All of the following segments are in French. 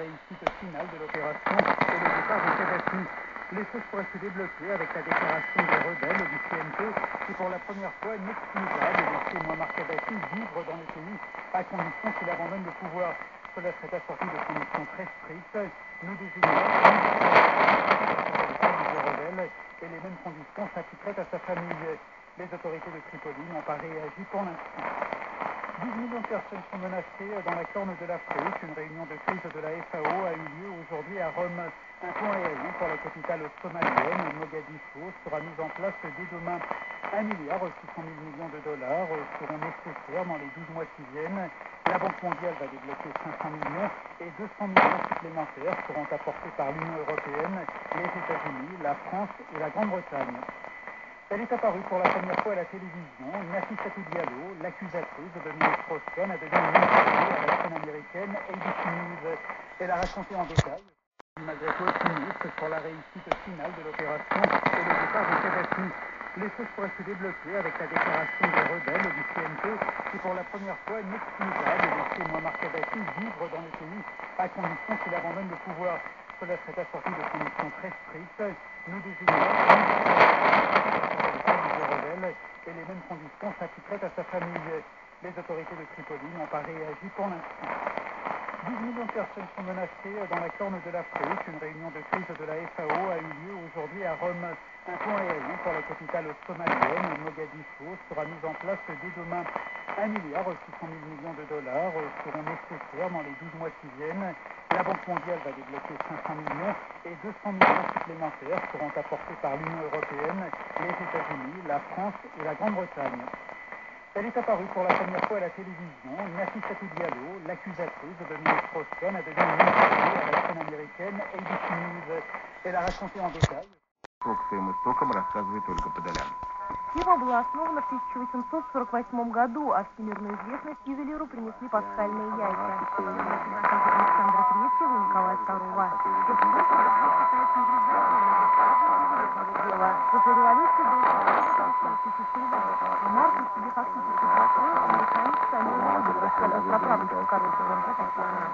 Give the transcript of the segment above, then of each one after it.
réussite finale de l'opération et le départ de Kadhafi. Les choses pourraient se débloquer avec la déclaration des rebelles du CNP qui, pour la première fois, n'excusera de laisser Muammar Kadhafi vivre dans le pays à condition qu'il abandonne le pouvoir. Cela serait assorti de conditions très strictes. Nous désignons des rebelles et les mêmes conditions s'appliqueraient à sa famille. Les autorités de Tripoli n'ont pas réagi pour l'instant. 12 millions de personnes sont menacées dans la corne de l'Afrique. Une réunion de crise de la FAO a eu lieu aujourd'hui à Rome. Un pont aérien pour la capitale somalienne, Mogadiscio, sera mis en place dès demain. 1,6 milliard de dollars seront nécessaires dans les 12 mois qui viennent. La Banque mondiale va débloquer 500 millions et 200 millions supplémentaires seront apportés par l'Union européenne, les États-Unis, la France et la Grande-Bretagne. Elle est apparue pour la première fois à la télévision. Nafissatou Diallo, l'accusatrice de Dominique Strauss-Kahn, a devenu une interview à la chaîne américaine ABC News. Elle a raconté en détail, malgré tout optimiste, sur la réussite finale de l'opération et le départ de Kadhafi. Les choses pourraient se débloquer avec la déclaration des rebelles du CNP qui, pour la première fois, n'excusera de laisser Muammar Kadhafi vivre dans le pays à condition qu'il abandonne le pouvoir. Cela serait assorti de conditions très strictes. Nous désignons des rebelles et les mêmes conditions s'appliqueraient à sa famille. Les autorités de Tripoli n'ont pas réagi pour l'instant. 12 millions de personnes sont menacées dans la corne de l'Afrique. Une réunion de crise de la FAO a eu lieu aujourd'hui à Rome. Un pont aérien pour la capitale somalienne, Mogadiscio, sera mis en place dès demain. 1,6 milliard de dollars seront nécessaires dans les 12 mois qui viennent. La Banque mondiale va débloquer 500 millions et 200 millions supplémentaires seront apportés par l'Union européenne, les États-Unis, la France et la Grande-Bretagne. Elle est apparue pour la première fois à la télévision. Nafissatou Diallo, l'accusatrice de Dominique Strauss-Kahn, a donné une interview à la chaîne américaine ABC News. Elle a raconté en détail. К своим истокам рассказывает Ольга Подолян. Фирма была основана в 1848 году, а всемирную известность ювелиру принесли пасхальные яйца. Александра III и Николая II. После революции был существовал, а марку себе фактически построил американец Сэмюэл Линд, рассказывает праправничек короткого МП послания.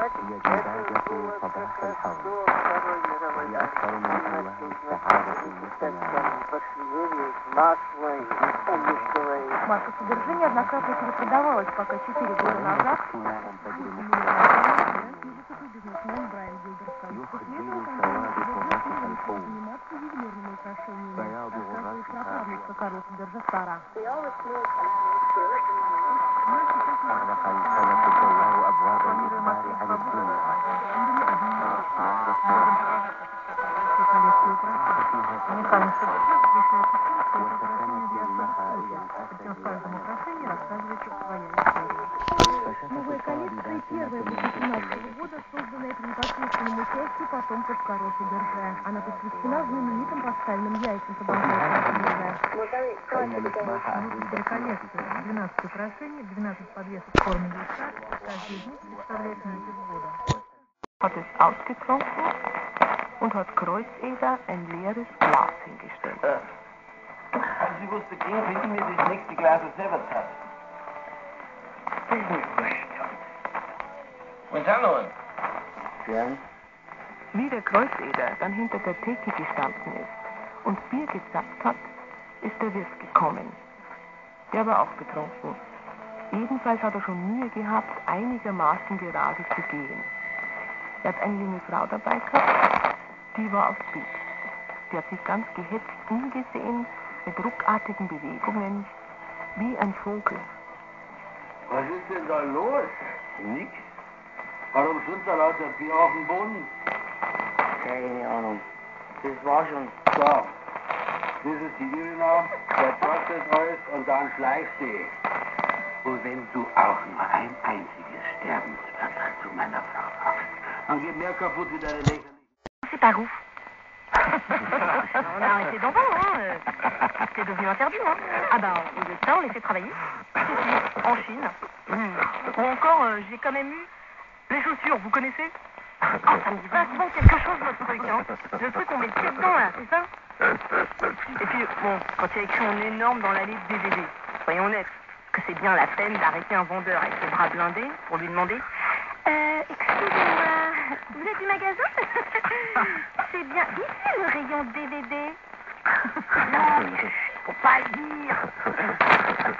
هي زجاجة صباح الحول وهي أكثر من أنواع السعادة المجتمعية. Марка содержания неоднократно перепродавалась, пока 4 года назад бизнесмен Брайан Гилдер сказал, что يخجل سواد قرتها الحوم заниматься ювелирными украшениями, بياض рассказывает غرتها праправничка короткого Сидержа Сара. أغلق الفلك الجوار أبواب الإخبار عن الدنيا. Причем в каждом украшении рассказывается своя история. Новая коллекция первая после 17 года, созданная при непосредственном участии потомков коров и Берже. Она посвящена знаменитым пасхальным яйцам, продолжает Берже. Коллекция 12 украшений, 12 подвесок в форме яйца. Каждый из них представляет месяц года. Hat es ausgetrunken und hat Kreuzeder ein leeres Glas hingestellt. Also sie wusste gehen, wenn sie mir das nächste Glas selber zahlt. Das ist mir wurscht. Und hallo. Ja. Wie der Kreuzeder dann hinter der Theke gestanden ist und Bier gezapft hat, ist der Wirt gekommen. Der war auch betrunken. Jedenfalls hat er schon Mühe gehabt, einigermaßen gerade zu gehen. Er hat eine junge Frau dabei gehabt, die war auf Speed. Die hat sich ganz gehetzt umgesehen, mit ruckartigen Bewegungen, wie ein Vogel. Was ist denn da los? Nix. Warum sind da lauter Bier auf dem Boden? Keine Ahnung. Das war schon. So, das ist die Irina, der trägt das alles und dann schleichst du. Und wenn du auch nur ein einziges Sterbenswörtler zu meiner Frau sagst, dann geht mehr kaputt wie deine lächerlichen... C'est pas ouf. On a arrêté d'en vendre, hein. C'est devenu interdit, hein. Ah bah, au lieu de ça, on les fait travailler. En Chine. Ou encore, j'ai quand même eu les chaussures, vous connaissez? Ah, ça me dit vachement quelque chose, votre truc, hein. Le truc, on met le pied dedans, là, c'est ça? Et puis, bon, quand il y a écrit en énorme dans la liste DVD, soyons honnêtes, que c'est bien la peine d'arrêter un vendeur avec les bras blindés pour lui demander excusez-moi, vous êtes du magasin? C'est bien ici le rayon DVD. Non, faut pas le dire.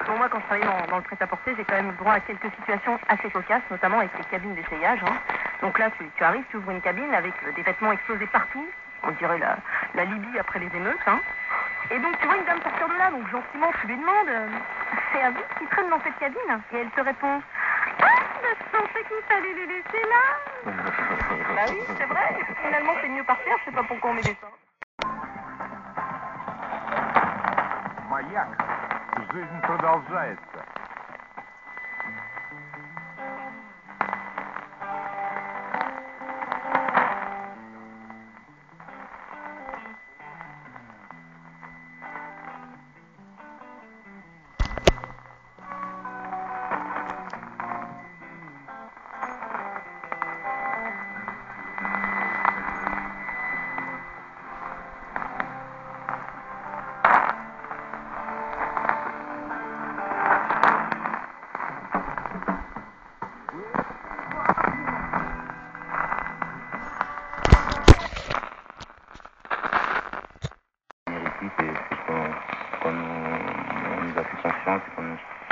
Bon, moi, quand je travaillais dans le prêt-à-porter, j'ai quand même eu droit à quelques situations assez cocasses, notamment avec les cabines d'essayage. Hein. Donc là, tu arrives, tu ouvres une cabine avec des vêtements explosés partout. On dirait la Libye après les émeutes. Hein. Et donc, tu vois une dame sortir de là, donc gentiment, tu lui demandes c'est un vice qui traîne dans cette cabine? Et elle te répond je pensais qu'il fallait les laisser là. Bah oui, c'est vrai. Finalement, c'est mieux par terre, je sais pas pourquoi on met des seins. Маяк. Жизнь продолжается.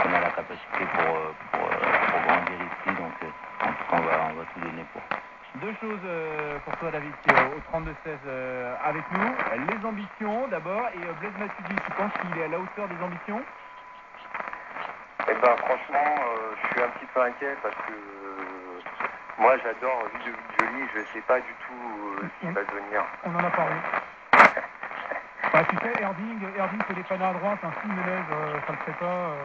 On a la capacité pour grandir ici, donc en tout cas on va tout donner pour. Deux choses pour toi, David, qui est au 32-16 avec nous. Les ambitions d'abord, et Blaise Matuidi, tu penses qu'il est à la hauteur des ambitions? Eh ben franchement, je suis un petit peu inquiet parce que moi j'adore Ludovic Joly, je ne sais pas du tout ce qu'il va devenir. On en a parlé. Bah, tu sais, Erding fait des panneaux à droite, un film Menez, ça le fait pas.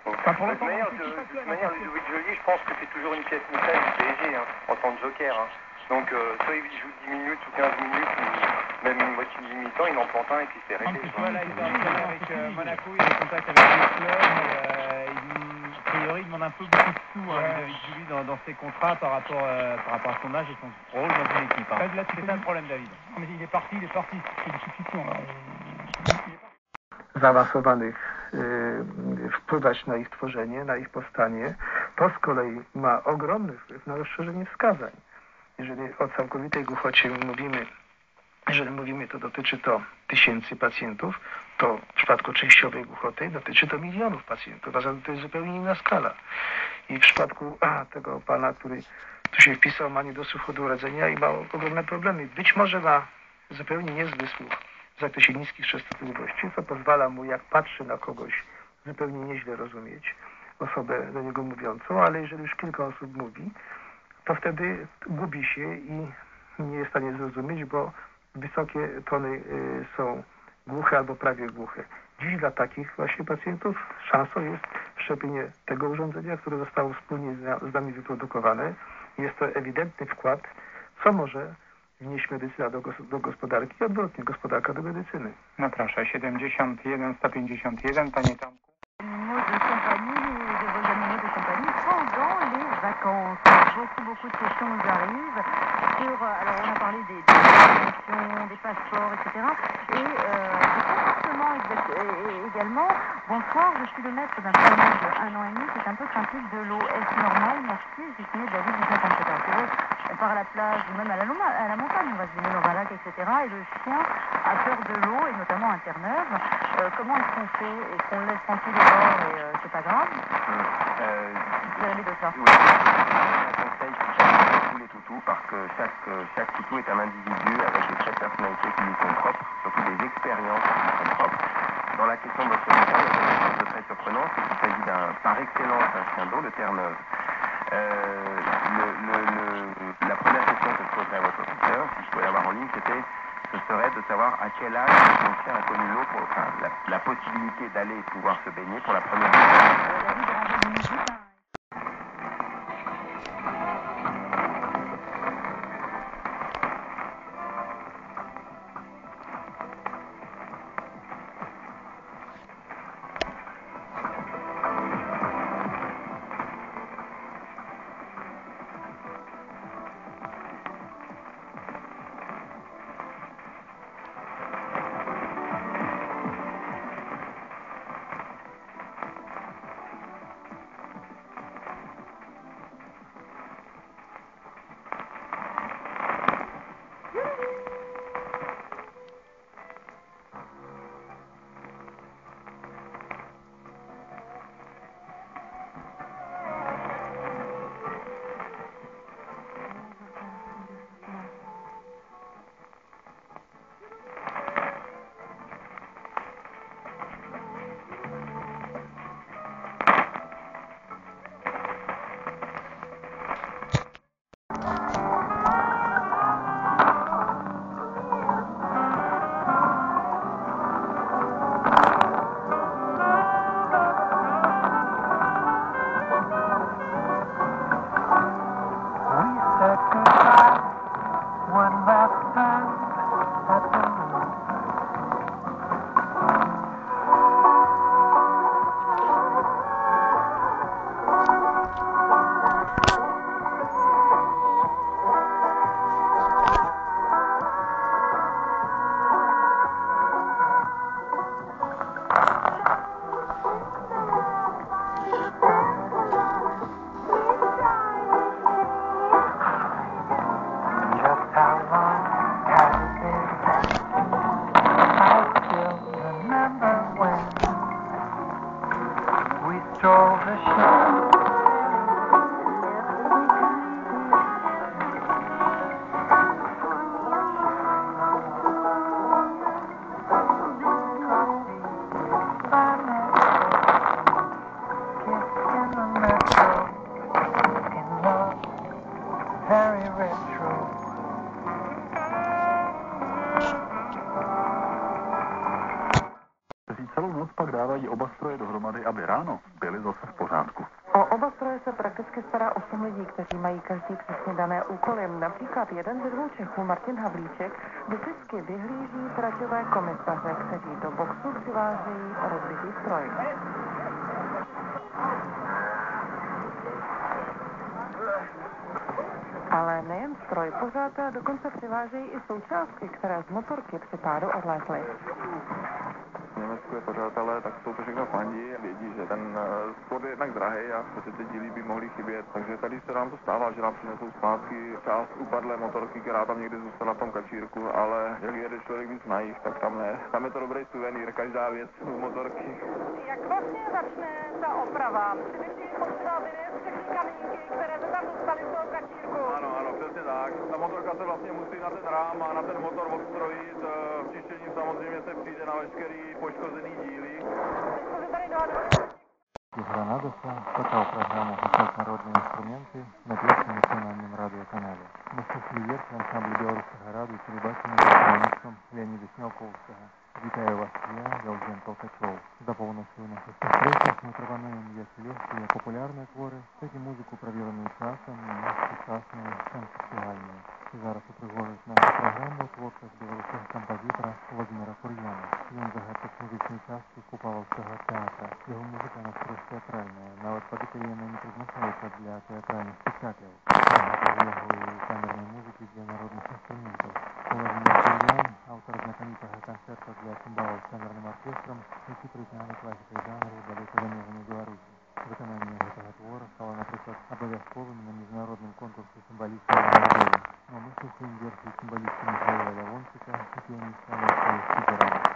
Enfin, pour De toute manière, Ludovic Joly, je pense que c'est toujours une pièce maîtresse du PSG, hein, en tant que joker. Hein. Donc, soit il joue 10 minutes ou 15 minutes, ou même une moitié de mi-temps, il en prend un et puis c'est réglé. Tu vois, là, il est avec Monaco, il est en contact avec le club, a priori, il demande un peu beaucoup de sous, Ludovic Joly, dans ses contrats par rapport à son âge et son rôle dans une équipe. Hein. C'est ça le problème, David. Mais il est parti, c'est une suspicion. Zaawansowanych wpływać na ich tworzenie, na ich powstanie, to z kolei ma ogromny wpływ na rozszerzenie wskazań. Jeżeli o całkowitej głuchocie mówimy, jeżeli mówimy, to dotyczy to tysięcy pacjentów, to w przypadku częściowej głuchoty dotyczy to milionów pacjentów, a zatem to jest zupełnie inna skala. I w przypadku tego pana, który tu się wpisał, ma niedosłuch od urodzenia i ma ogromne problemy. Być może ma zupełnie niezły słuch w zakresie niskich częstotliwości, co pozwala mu, jak patrzy na kogoś, zupełnie nieźle rozumieć osobę do niego mówiącą, ale jeżeli już kilka osób mówi, to wtedy gubi się i nie jest w stanie zrozumieć, bo wysokie tony są głuche albo prawie głuche. Dziś dla takich właśnie pacjentów szansą jest szczepienie tego urządzenia, które zostało wspólnie z nami wyprodukowane. Jest to ewidentny wkład, co może wnieść medycyna do gospodarki i odwrotnie, gospodarka do medycyny. No proszę, 71, 151, panie Tomku. Animaux de compagnie, de vos animaux de compagnie pendant les vacances. Beaucoup de questions nous arrivent sur, alors on a parlé des conditions, des passeports, etc. Et des comportements également. Bonsoir, je suis le maître d'un famille de 1 an et demi qui est un peu craintif de l'eau. Est-ce normal? Merci, j'ai signé David 1957. C'est vrai, on part à la plage ou même à la montagne, on va se baigner dans un lac, etc. Et le chien a peur de l'eau, et notamment à Terre-Neuve. Comment est-ce qu'on fait? Est-ce qu'on le laisse tranquille dehors et c'est pas grave? Quel est de ça? Oui, un conseil qui change tous les toutous parce que chaque toutou est un individu avec des traits de personnalité qui lui sont propres, surtout des expériences qui lui sont propres. Dans la question de votre émission, il y a quelque chose de très surprenant, c'est qu'il s'agit par excellence d'un chien d'eau de Terre-Neuve. La première question que je poserais à votre auditeur, si je pouvais l'avoir en ligne, ce serait de savoir à quel âge son chien a connu l'eau, la possibilité d'aller pouvoir se baigner pour la première fois. Celou noc pak dávají oba stroje dohromady, aby ráno byly zase v pořádku. O oba stroje se prakticky stará 8 lidí, kteří mají každý přesně dané úkoly. Například jeden ze 2 Čechů, Martin Havlíček, vždycky vyhlíží traťové komisaře, kteří do boxu přivážejí rozbitý stroj. Ale nejen stroj, pořád dokonce přivážejí i součástky, které z motorky při pádu odlétly. Německu je pořadatelé, tak jsou to všechno fandí a vědí, že ten sport je jednak drahý a že ty díly by mohly chybět. Takže tady se nám to stává, že nám přinesou zpátky část upadlé motorky, která tam někde zůstala v tom kačírku, ale jak jede člověk víc na jich, tak tam ne. Tam je to dobrý suvenýr, každá věc z motorky. Jak vlastně začne ta oprava? Především potřeba vyvět všechny kamínky, které se tam dostaly z toho kačírku. Ano, přesně tak. Ta motorka se vlastně musí na ten rám a na ten motor odstrojit. Čištěním samozřejmě se přijde na veškerý poškozený díly. Игра Надоса скачал программу «Писать народные инструменты» на Первом национальном радиоканале. На счастливец ансамбль белорусского радио телебачення під керівництвом Леоніда Смілковського. Вітаю вас, я, Євген Толкачов. Заповнивши наших встречах ми пропонуємо як легкі, як популярні твори, так і музику, провірену часом, і сучасною, концептуальною. І зараз упригожують нашу програму творчість білоруського композитора Владимира Кур'яна. Він загадник музичної частки Купаловського театра. Його музика настрой театральна, навіть по-дитаєнно не призначається для театральних спектаклів. Багато його і камерної музики для народних інструментів. Владимир Кур'ян, автор знакомитого концерта для цимбалов с камерным оркестром, який признали класикой жанру далеко занижений Беларуси. Виконання гэтага твора стало, наприклад, обов'язковим на міжнародному конкурсі цимбалістів молодої. Но ми слухаємо версію цимбаліста Михаила Лявончика і піаніста Алексея Сидорова.